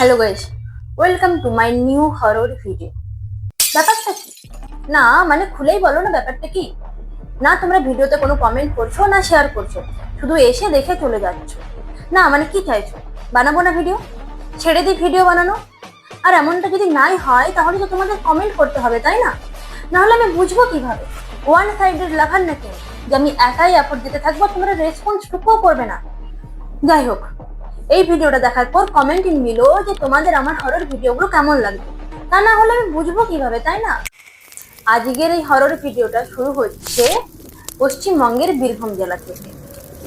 Hello guys, welcome to my new horror video. ব্যাপারটা কি? না মানে খুলেই বলো না ব্যাপারটা কি। না তোমরা ভিডিওতে কোনো কমেন্ট করছো না শেয়ার করছো, শুধু এসে দেখে চলে যাচ্ছ। না মানে কি চাইছো? বানাবো না ভিডিও? ছেড়ে দিই ভিডিও বানানো? আর এমনটা যদি নাই হয় তাহলে তো তোমাদের কমেন্ট করতে হবে, তাই না? নাহলে আমি বুঝবো কিভাবে ওয়ান সাইডেড লাভার নাকি যে আমি একাই এফোর্ট দিতে থাকবো, তোমরা রেসপন্স টুকুও করবে না। যাই হোক, এই ভিডিওটা দেখার পর কমেন্ট ইন বিলো যে তোমাদের আমার হরর ভিডিওগুলো কেমন লাগবে। তা না হলে আমি বুঝবো কিভাবে, তাই না? আজকের এই হরর ভিডিওটা শুরু হচ্ছে পশ্চিমবঙ্গের বীরভূম জেলা থেকে।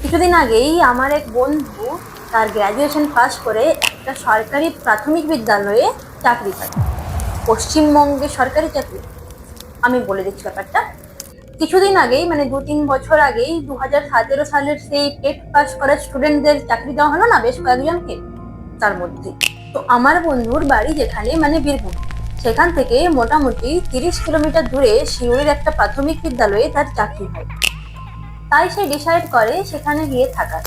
কিছুদিন আগেই আমার এক বন্ধু তার গ্র্যাজুয়েশন পাস করে একটা সরকারি প্রাথমিক বিদ্যালয়ে চাকরি পায়। পশ্চিমবঙ্গে সরকারি চাকরি, আমি বলে দিচ্ছি ব্যাপারটা। কিছুদিন আগেই মানে 2-3 বছর আগেই 2017 সালের সেই টেট পাস করা স্টুডেন্টদের চাকরি দেওয়া হলো না বেশ কয়েকজনকে, তার মধ্যে তো আমার বন্ধুর বাড়ি যেখানে মানে বীরভূম, সেখান থেকে মোটামুটি 30 কিলোমিটার দূরে সিউড়ির একটা প্রাথমিক বিদ্যালয়ে তার চাকরি হয়। তাই সে ডিসাইড করে সেখানে গিয়ে থাকার।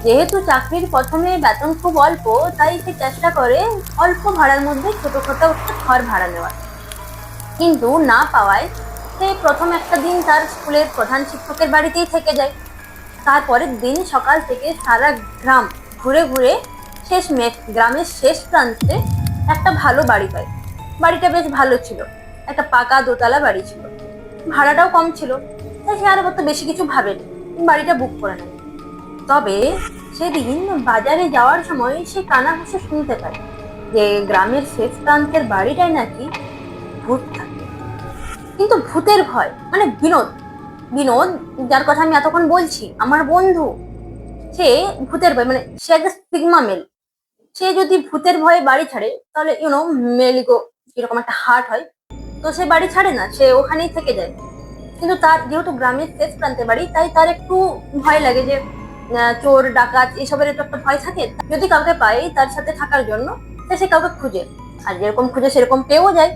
যেহেতু চাকরির প্রথমে বেতন খুব অল্প, তাই সে চেষ্টা করে অল্প ভাড়ার মধ্যে ছোটখাটো একটা ঘর ভাড়া নেওয়ার। কিন্তু না পাওয়ায় সে প্রথম একটা দিন তার স্কুলের প্রধান শিক্ষকের বাড়িতেই থেকে যায়। তারপরের দিন সকাল থেকে সারা গ্রাম ঘুরে ঘুরে গ্রামের শেষ প্রান্তে একটা ভালো বাড়ি পায়। বাড়িটা বেশ ভালো ছিল, একটা পাকা দোতলা বাড়ি ছিল, ভাড়াটাও কম ছিল। তাই সে আর অত বেশি কিছু ভাবেনি, বাড়িটা বুক করে নেয়। তবে সেদিন বাজারে যাওয়ার সময় সে কানাঘুষে শুনতে পায় যে গ্রামের শেষ প্রান্তের বাড়িটায় নাকি ভূত থাকে। কিন্তু ভূতের ভয় মানে বিনোদ, বিনোদ যার কথা আমি এতক্ষণ বলছি, আমার বন্ধু, সে ভূতের ভয় মানে সে একটা সিগমা মেল। সে যদি ভূতের ভয়ে বাড়ি ছাড়ে তাহলে মেলিগো এরকম একটা হার্ট হয়, তো সে বাড়ি ছাড়ে না, সে ওখানেই থেকে যায়। কিন্তু তার যেহেতু গ্রামের শেষ প্রান্তে বাড়ি, তাই তার একটু ভয় লাগে যে চোর ডাকাত এসবের একটু একটা ভয় থাকে। যদি কাউকে পায় তার সাথে থাকার জন্য সে কাউকে খুঁজে, আর যেরকম খুঁজে সেরকম পেয়েও যায়।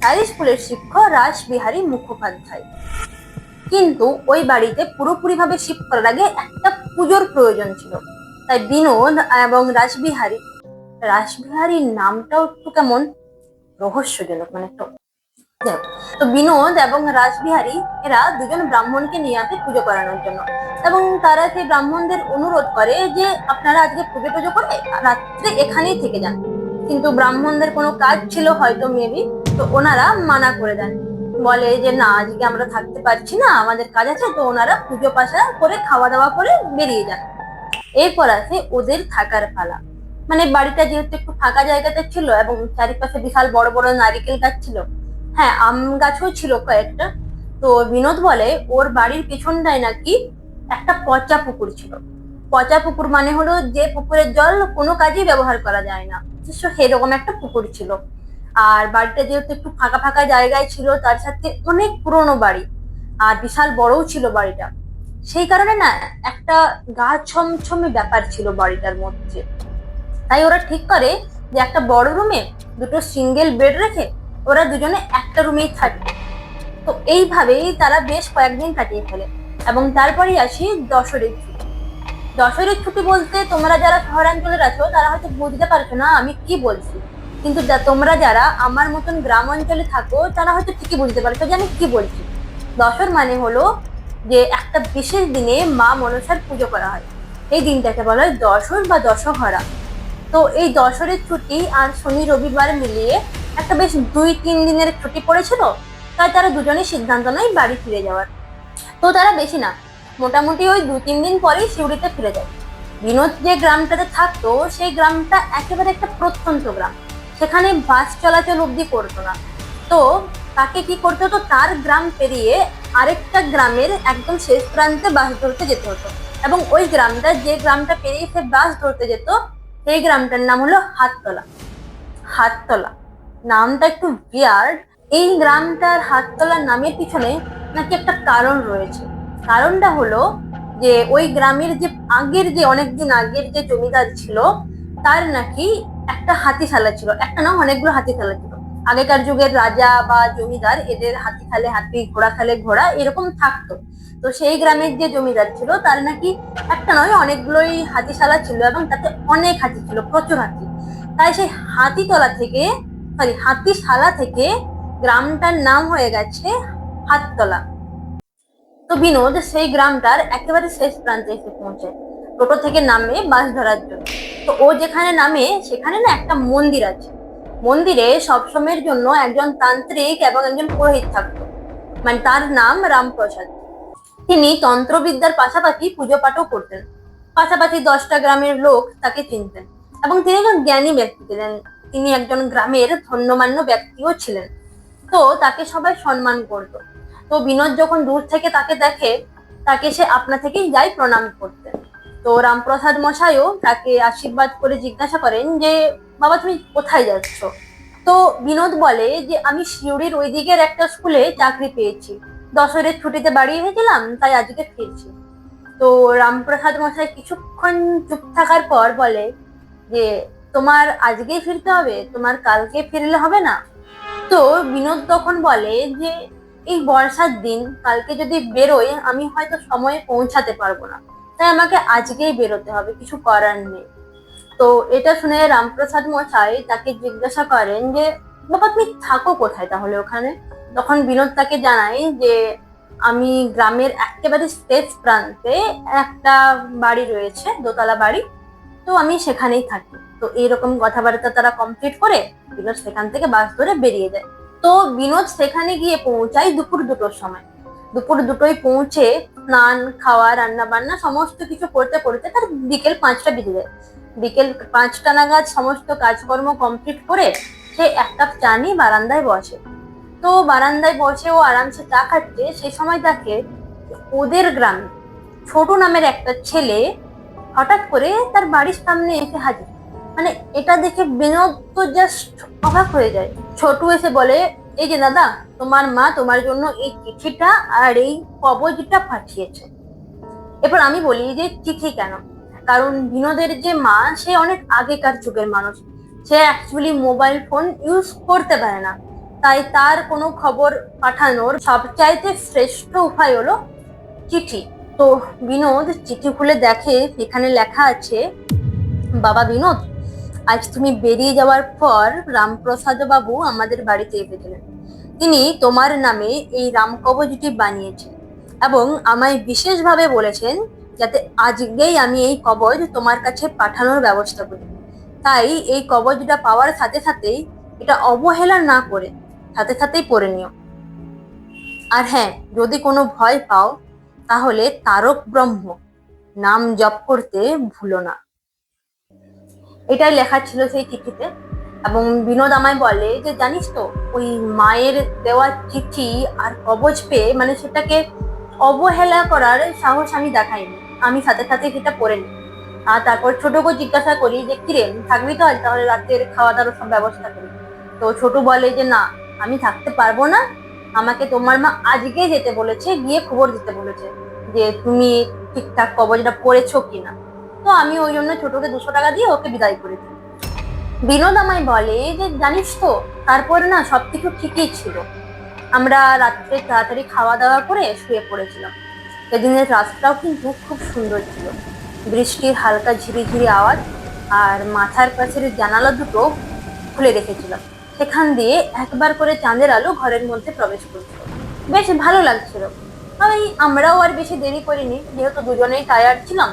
তাই স্কুলের শিক্ষক রাসবিহারী মুখোপাধ্যায়। কিন্তু ওই বাড়িতে পুরোপুরি ভাবে শিফট করার আগে একটা পুজোর প্রয়োজন ছিল। তাই বিনোদ এবং রাসবিহারী, রাসবিহারীর নামটাও একটু কেমন রহস্যজনক, মানে একটু। তো বিনোদ এবং রাসবিহারী এরা দুজন ব্রাহ্মণকে নিয়ে আসে পুজো করানোর জন্য, এবং তারা সেই ব্রাহ্মণদের অনুরোধ করে যে আপনারা আজকে পুজো টুজো করে রাত্রে এখানেই থেকে যান। কিন্তু ব্রাহ্মণদের কোনো কাজ ছিল হয়তো মেবি, তো ওনারা মানা করে দেন, বলে যে না আজকে আমরা থাকতে পারছি না, আমাদের কাজ আছে। তো ওনারা পুজো পাশা করে খাওয়া দাওয়া করে বেরিয়ে যান। এরপর আসে ওদের থাকার পালা। মানে বাড়িটা যেহেতু একটু ফাঁকা জায়গাতে ছিল এবং চারিপাশে বিশাল বড় বড় নারিকেল গাছ ছিল, হ্যাঁ আম গাছও ছিল কয়েকটা। তো বিনোদ বলে ওর বাড়ির পেছনটায় নাকি একটা পচা পুকুর ছিল। পচা পুকুর মানে হলো যে পুকুরের জল কোনো কাজেই ব্যবহার করা যায় না, সেরকম একটা পুকুর ছিল। আর বাড়িটা যেহেতু একটু ফাঁকা ফাঁকা জায়গায় ছিল, তার সাথে অনেক পুরনো বাড়ি, আর বিশাল বড়ও ছিল বাড়িটা, সেই কারণে না একটা গা ছমছমে ব্যাপার ছিল বাড়িটার মধ্যে। তাই ওরা ঠিক করে যে একটা বড় রুমে দুটো সিঙ্গেল বেড রেখে ওরা দুজনে একটা রুমেই থাকবে। তো এইভাবেই তারা বেশ কয়েকদিন কাটিয়ে ফেলে। এবং তারপরেই আসি দশরের ছুটি। দশরের ছুটি বলতে তোমরা যারা শহরাঞ্চলের আছো তারা হয়তো বুঝতে পারছো না আমি কি বলছি, কিন্তু তোমরা যারা আমার মতন গ্রাম অঞ্চলে থাকো তারা হয়তো ঠিকই বুঝতে পারছো যে আমি কি বলছি। দশর মানে হলো যে একটা বিশেষ দিনে মা মনসার পুজো করা হয়, এই দিনটাকে বলা হয় দশর বা দশহরা। তো এই দশরের ছুটি আর শনি রবিবার মিলিয়ে একটা বেশ 2-3 দিনের ছুটি পড়েছিল। তাই তারা দুজনেই সিদ্ধান্ত নেয় বাড়ি ফিরে যাওয়ার। তো তারা বেশি না, মোটামুটি ওই 2-3 দিন পরেই সিউড়িতে ফিরে যায়। বিনোদ যে গ্রামটাতে থাকতো সেই গ্রামটা একেবারে একটা প্রত্যন্ত গ্রাম, সেখানে বাস চলাচল অব্দি করতো না। তো তাকে কি করতে হতো, তার গ্রাম পেরিয়ে আরেকটা গ্রামের একদম শেষ প্রান্তে বাস ধরতে যেতে হতো। এবং ওই গ্রামটা, যে গ্রামটা পেরিয়ে সে বাস ধরতে যেত, সেই গ্রামটার নাম হলো হাততলা। হাততলা নামটা একটু বিয়ার্ড। এই গ্রামটার হাততলা নামের পিছনে নাকি একটা কারণ রয়েছে। কারণটা হলো যে ওই গ্রামের যে আগের যে অনেকদিন আগের যে জমিদার ছিল, তার নাকি একটা হাতিশালা ছিল, একটা না অনেকগুলো হাতিশালা ছিল। আগেকার যুগের রাজা বা জমিদার এদের হাতি খালে হাতি, ঘোড়া খালে ঘোড়া, এরকম থাকতো। তো সেই গ্রামের যে জমিদার ছিল তার নাকি একটা নয় অনেকগুলোই হাতিশালা ছিল, এবং তাতে অনেক হাতি ছিল, প্রচুর হাতি। তাই সেই হাতিশালা থেকে গ্রামটার নাম হয়ে গেছে হাততলা। তো বিনোদ সেই গ্রামটার একেবারে শেষ প্রান্তে এসে পৌঁছায়, টোটো থেকে নামে বাস ধরার জন্য। তো ও যেখানে নামে সেখানে না একটা মন্দির আছে। মন্দিরে সবসময়ের জন্য একজন তান্ত্রিক এবং একজন পুরোহিত থাকতো, মানে তার নাম রামপ্রসাদ। তিনি তন্ত্রবিদ্যার পাশাপাশি পুজো পাঠও করতেন। পাশাপাশি 10টা গ্রামের লোক তাকে চিনতেন এবং তিনি একজন জ্ঞানী ব্যক্তি ছিলেন। তিনি একজন গ্রামের ধন্যমান্য ব্যক্তিও ছিলেন। তো তাকে সবাই সম্মান করতো। তো বিনোদ যখন দূর থেকে তাকে দেখে, তাকে সে আপনা থেকেই যায় প্রণাম করতে। তো রামপ্রসাদ মশাইও তাকে আশীর্বাদ করে জিজ্ঞাসা করেন যে, বাবা তুমি কোথায় যাচ্ছ? তো বিনোদ বলে যে, আমি সিউড়ির ওই দিকের একটা স্কুলে চাকরি পেয়েছি, দশরের ছুটিতে বাড়ি এসেছিলাম, তাই আজকে ফিরছি। তো রামপ্রসাদ মশাই কিছুক্ষণ চুপ থাকার পর বলে যে, তোমার আজকেই ফিরতে হবে, তোমার কালকে ফিরলে হবে না? তো বিনোদ তখন বলে যে, এই বর্ষার দিন, কালকে যদি বেরোই আমি হয়তো সময়ে পৌঁছাতে পারবো না, তাই আমাকে আজকেই বেরোতে হবে, কিছু করার নেই। তো এটা শুনে রামপ্রসাদ মশাই তাকে জিজ্ঞাসা করেন যে, বাবা তুমি থাকো কোথায় তাহলে ওখানে? তখন বিনোদ তাকে জানায় যে, আমি গ্রামের একেবারে শেষ প্রান্তে একটা বাড়ি রয়েছে, দোতলা বাড়ি, তো আমি সেখানেই থাকি। তো এইরকম কথাবার্তা তারা কমপ্লিট করে বিনোদ সেখান থেকে বাস ধরে বেরিয়ে যায়। তো বিনোদ সেখানে গিয়ে পৌঁছায় দুপুর 2টোর সময়। দুপুর 2টোয় পৌঁছে স্নান, খাওয়া, রান্না বান্না সমস্ত কিছু করতে করতে তার বিকেল 5টা বেজে যায়। বিকেল 5টা নাগাদ সমস্ত কাজকর্ম কমপ্লিট করে সে এক কাপ চা নিয়ে বারান্দায় বসে। তো বারান্দায় বসে ও আরামসে চা খাচ্ছে, সেই সময় তাকে ওদের গ্রামে ছোটু নামের একটা ছেলে হঠাৎ করে তার বাড়ির সামনে এসে হাজির। মানে এটা দেখে বিনোদ তো জাস্ট অবাক হয়ে যায়। ছোটু এসে বলে, এই যে দাদা, তোমার মা তোমার জন্য এই চিঠিটা আর এই কবজটা পাঠিয়েছে। এরপর আমি বলি যে, চিঠি কেন? কারণ বিনোদের যে মা, সে অনেক আগেকার যুগের মানুষ, সে অ্যাকচুয়ালি মোবাইল ফোন ইউজ করতে পারে না, তাই তার কোনো খবর পাঠানোর সবচাইতে শ্রেষ্ঠ উপায় হলো চিঠি। তো বিনোদ চিঠি খুলে দেখে সেখানে লেখা আছে, বাবা বিনোদ, আজ তুমি বেরিয়ে যাওয়ার পর রামপ্রসাদ বাবু আমাদের বাড়িতে এসেছিলেন। তিনি তোমার নামে এই রামকবচটি বানিয়েছেন এবং আমায় বিশেষভাবে বলেছেন যাতে আজকেই আমি এই কবচ তোমার কাছে পাঠানোর ব্যবস্থা করি। তাই এই কবচটা পাওয়ার সাথে সাথেই এটা অবহেলা না করে সাথে সাথেই পড়ে নিও। আর হ্যাঁ, যদি কোনো ভয় পাও তাহলে তারক ব্রহ্ম নাম জপ করতে ভুলো না। এটাই লেখা ছিল সেই চিঠিতে। এবং বিনোদ আমায় বলে যে, জানিস তো, ওই মায়ের দেওয়া চিঠি আর কবচ পেয়ে মানে সেটাকে অবহেলা করার সাহস আমি দেখাইনি, আমি সাথে সাথে সেটা পড়ে নিই। আর তারপর ছোটকে জিজ্ঞাসা করি যে, কিরে থাকবি তো আজ, তাহলে রাতের খাওয়া দাওয়ার সব ব্যবস্থা করি। তো ছোট বলে যে, না আমি থাকতে পারবো না, আমাকে তোমার মা আজকে যেতে বলেছে, গিয়ে খবর দিতে বলেছে যে তুমি ঠিকঠাক কবচটা পড়েছো কিনা। তো আমি ওই জন্য ছোটকে 200 টাকা দিয়ে ওকে বিদায় করে দিই। বিনোদ আমায় বলে যে, জানিস তো, তারপরে না সবকিছু ঠিকই ছিল। আমরা রাত্রে তাড়াতাড়ি খাওয়া দাওয়া করে শুয়ে পড়েছিলাম। সেদিনের রাতটাও কিন্তু খুব সুন্দর ছিল। বৃষ্টির হালকা ঝিরিঝিরি আওয়াজ, আর মাথার কাছের জানালা দুটো খুলে রেখেছিলাম, সেখান দিয়ে একবার করে চাঁদের আলো ঘরের মধ্যে প্রবেশ করছিল। বেশ ভালো লাগছিল। তাই আমরাও আর বেশি দেরি করিনি, যেহেতু দুজনেই টায়ার্ড ছিলাম,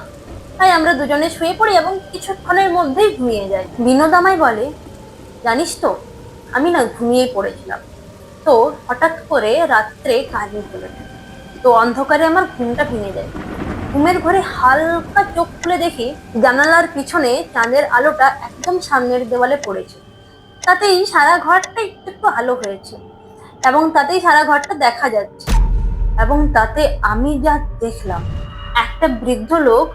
তাই আমরা দুজনে শুয়ে পড়ি এবং কিছুক্ষণের মধ্যেই ঘুমিয়ে যাই। বিনোদ আমায় বলে, জানিস তো, আমি না ঘুমিয়ে পড়েছিলাম, তো হঠাৎ করে রাত্রে কারেন্ট চলে যায়। তো অন্ধকারে আমার ঘুমটা ভেঙে যায়। ঘুমের ঘরে হালকা চোখ খুলে দেখি জানালার পিছনে চাঁদের আলোটা একদম সামনের দেওয়ালে পড়েছে। তাতেই সারা ঘরটা একটু একটু আলো হয়েছে এবং তাতেই সারা ঘরটা দেখা যাচ্ছে। এবং তাতে আমি যা দেখলাম, একটা বৃদ্ধ লোক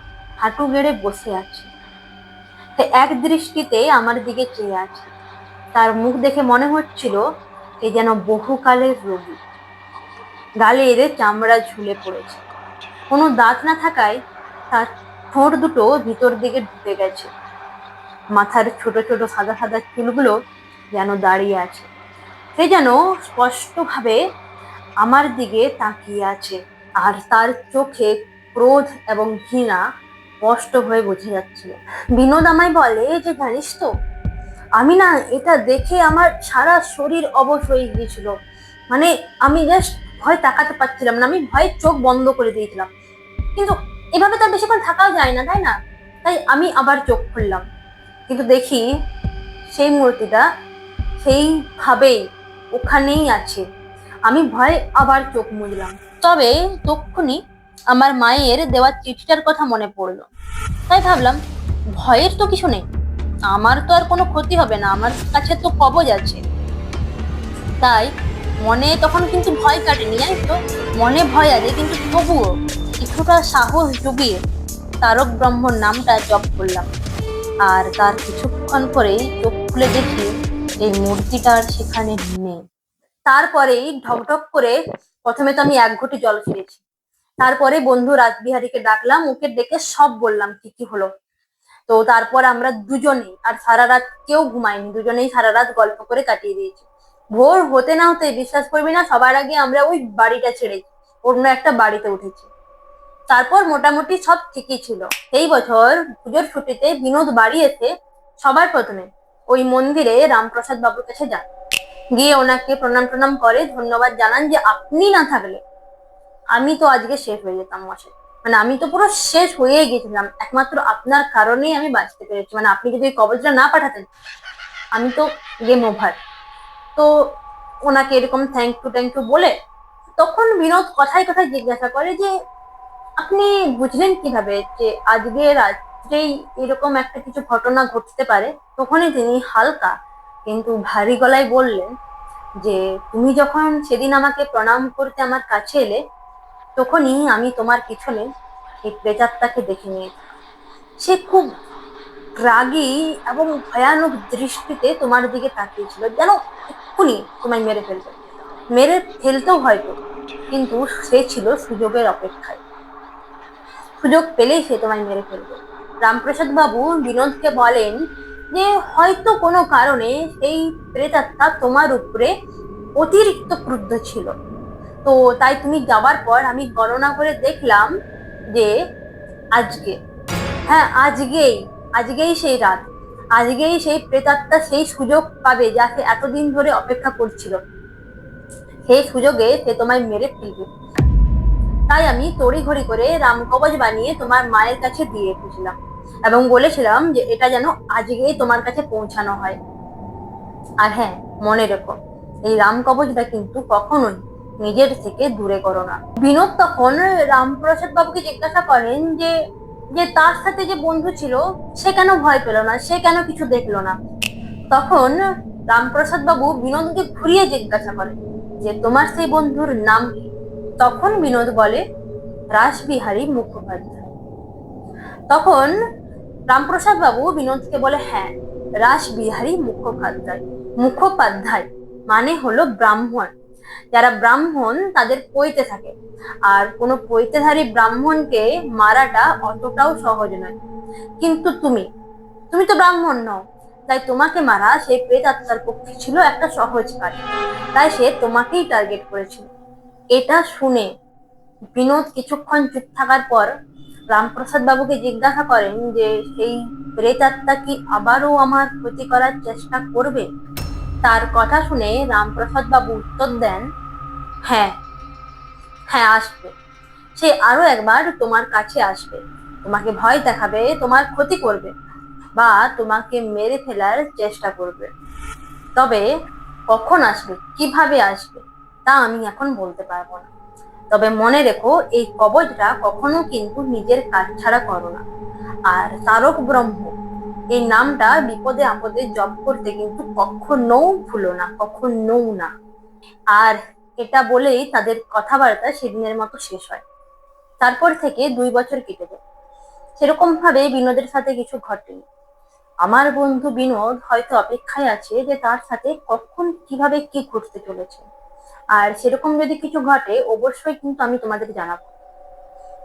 হাঁটু গেড়ে বসে আছে, এক দৃষ্টিতে আমার দিকে চেয়ে আছে। তার মুখ দেখে মনে হচ্ছিল এ যেন বহুকালের রোগী। গালের চামড়া ঝুলে পড়েছে, কোনো দাঁত না থাকায় তার ঠোঁট দুটো ভিতর দিকে ঢুকে গেছে। মাথার ছোট ছোট সাদা সাদা চুলগুলো যেন দাঁড়িয়ে আছে। সে যেন স্পষ্টভাবে আমার দিকে তাকিয়ে আছে, আর তার চোখে ক্রোধ এবং ঘৃণা স্পষ্ট হয়ে বোঝা যাচ্ছিল। বিনোদ আমায় বলে যে, জানিস তো, আমি না এটা দেখে আমার সারা শরীর অবশ হয়ে গিয়েছিল। মানে আমি জাস্ট ভয় তাকাতে পারছিলাম না, আমি ভয়ে চোখ বন্ধ করে দিয়েছিলাম। কিন্তু এভাবে তো আর বেশিক্ষণ থাকাও যায় না, তাই না? তাই আমি আবার চোখ খুললাম, কিন্তু দেখি সেই মূর্তিটা সেইভাবেই ওখানেই আছে। আমি ভয়ে আবার চোখ মুজলাম। তবে তক্ষুনি আমার মায়ের দেওয়া চিঠিটার কথা মনে পড়লো। তাই ভাবলাম, ভয়ের তো কিছু নেই, আমার তো আর কোনো ক্ষতি হবে না, আমার কাছে তো কবজ আছে। তাই মনে তখন কিন্তু ভয় কাটেনি, জানিস তো, মনে ভয় আছে, কিন্তু তবুও কিছুটা সাহস জুগিয়ে তারক ব্রহ্মর নামটা জপ করলাম। আর তার কিছুক্ষণ পরেই চোখ খুলে দেখি এই মূর্তিটার সেখানে নেই। তারপরেই ঢকঢক করে প্রথমে তো আমি এক ঘটি জল খেয়েছি। তারপরে বন্ধু রাসবিহারীকে ডাকলাম, ওকে ডেকে সব বললাম কি কি হলো। তো তারপর আমরা দুজনেই আর সারা রাত কেউ ঘুমাইনি, দুজনেই সারা রাত গল্প করে কাটিয়ে দিয়েছি। ভোর হতে না হতে বিশ্বাস করবি না, সবার আগে আমরা ওই বাড়িটা ছেড়ে অন্য একটা বাড়িতে উঠেছি। তারপর মোটামুটি সব ঠিকই ছিল। এই বছর পুজোর ছুটিতে বিনোদ বাড়ি এসে সবার প্রথমে ওই মন্দিরে রামপ্রসাদ বাবুর কাছে যান, গিয়ে ওনাকে প্রণাম টনাম করে ধন্যবাদ জানান যে আপনি না থাকলে আমি তো আজকে শেষ হয়ে যেতাম মশাই। মানে আমি তো পুরো শেষ হয়ে গেছিলাম, একমাত্র আপনার কারণেই আমি বাঁচতে পেরেছি। মানে আপনি যদি ওই কবজটা না পাঠাতেন আমি তো গেম ওভার। তো ওনাকে এরকম থ্যাংক ইউ বলে তখন বিনোদ কথায় কথায় জিজ্ঞাসা করে যে আপনি বুঝলেন কিভাবে যে আজকে রাত্রেই এরকম একটা কিছু ঘটনা ঘটতে পারে। তখনই তিনি হালকা কিন্তু ভারী গলায় বললেন যে তুমি যখন সেদিন আমাকে প্রণাম করতে আমার কাছে এলে তখনই আমি তোমার পিছনে এই প্রেতাত্মাকে দেখে নিয়েছি। সে খুব রাগী এবং ভয়ানক দৃষ্টিতে তোমার দিকে তাকিয়েছিল, যেন এক্ষুনি তোমায় মেরে ফেলতেও হয়তো, কিন্তু সে ছিল সুযোগের অপেক্ষায়, সুযোগ পেলেই সে তোমায় মেরে ফেলবে। রামপ্রসাদ বাবু বিনোদকে বলেন যে হয়তো কোনো কারণে এই প্রেতাত্মা তোমার উপরে অতিরিক্ত ক্রুদ্ধ ছিল। তো তাই তুমি যাওয়ার পর আমি গণনা করে দেখলাম যে আজকে, হ্যাঁ আজকেই সেই রাত, আজকেই সেই প্রেতাত্মা সেই সুযোগ পাবে যা সে এতদিন ধরে অপেক্ষা করছিল। সেই সুযোগে সে তোমায় মেরে ফেলবে। তাই আমি তড়িঘড়ি করে রামকবচ বানিয়ে তোমার মায়ের কাছে দিয়ে এসেছিলাম এবং বলেছিলাম যে এটা যেন আজকেই তোমার কাছে পৌঁছানো হয়। আর হ্যাঁ, মনে রেখো এই রামকবচটা কিন্তু কখনোই নিজের থেকে দূরে করো না। বিনোদ তখন রামপ্রসাদ বাবুকে জিজ্ঞাসা করেন যে যে তার সাথে যে বন্ধু ছিল সে কেন ভয় পেল না, সে কেন কিছু দেখলো না। তখন রামপ্রসাদ বাবু বিনোদকে ঘুরিয়ে জিজ্ঞাসা করেন যে তোমার সেই বন্ধুর নাম কি। তখন বিনোদ বলে রাসবিহারী মুখোপাধ্যায়। তখন রামপ্রসাদ বাবু বিনোদকে বলে হ্যাঁ, রাসবিহারী মুখোপাধ্যায়। মুখোপাধ্যায় মানে হলো ব্রাহ্মণ, যারা ব্রাহ্মণ তাদের পৈতে থাকে, আর কোনো পৈতেধারী ব্রাহ্মণকে মারাটা অতটাও সহজ নয়। কিন্তু তুমি তুমি তো ব্রাহ্মণ নও, তাই তোমাকে মারা সেই প্রেতাত্মার পক্ষে ছিল একটা সহজ কাজ, তাই সে তোমাকেই টার্গেট করেছিল। এটা শুনে বিনোদ কিছুক্ষণ চুপ থাকার পর রামপ্রসাদ বাবুকে জিজ্ঞাসা করেন যে সেই প্রেতাত্মা কি আবারও আমার ক্ষতি করার চেষ্টা করবে। তার কথা শুনে রামপ্রসাদ বাবু উত্তর দেন, হ্যাঁ হ্যাঁ আসবে, সে আরো একবার তোমার কাছে আসবে, তোমাকে ভয় দেখাবে, তোমার ক্ষতি করবে বা তোমাকে মেরে ফেলার চেষ্টা করবে। তবে কখন আসবে, কিভাবে আসবে তা আমি এখন বলতে পারবো না। তবে মনে রেখো এই কবচটা কখনো কিন্তু নিজের কাজ ছাড়া করো না। আর তারক ব্রহ্ম এই নামটা বিপদে আপদে জপ করতে কিন্তু কখনো ভুলো না, কখনো না। আর এটা বলেই তাদের কথাবার্তা সেদিনের মতো শেষ হয়। তারপর থেকে 2 বছর কেটে যায়, সেরকম ভাবে বিনোদের সাথে কিছু ঘটেনি। আমার বন্ধু বিনোদ হয়তো অপেক্ষায় আছে যে তার সাথে কখন কিভাবে কি ঘটতে চলেছে, আর সেরকম যদি কিছু ঘটে অবশ্যই কিন্তু আমি তোমাদের জানাবো।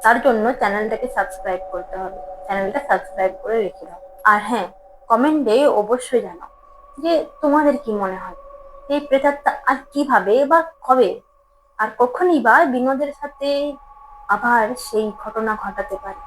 তার জন্য চ্যানেলটাকে সাবস্ক্রাইব করতে হবে, চ্যানেলটা সাবস্ক্রাইব করে রেখে দাও। আর হ্যাঁ, কমেন্টে অবশ্যই জানাও যে তোমাদের কি মনে হয় এই প্রেতাত্মা আর কিভাবে বা কবে আর কখনই বা বিনোদের সাথে আবার সেই ঘটনা ঘটাতে পারে।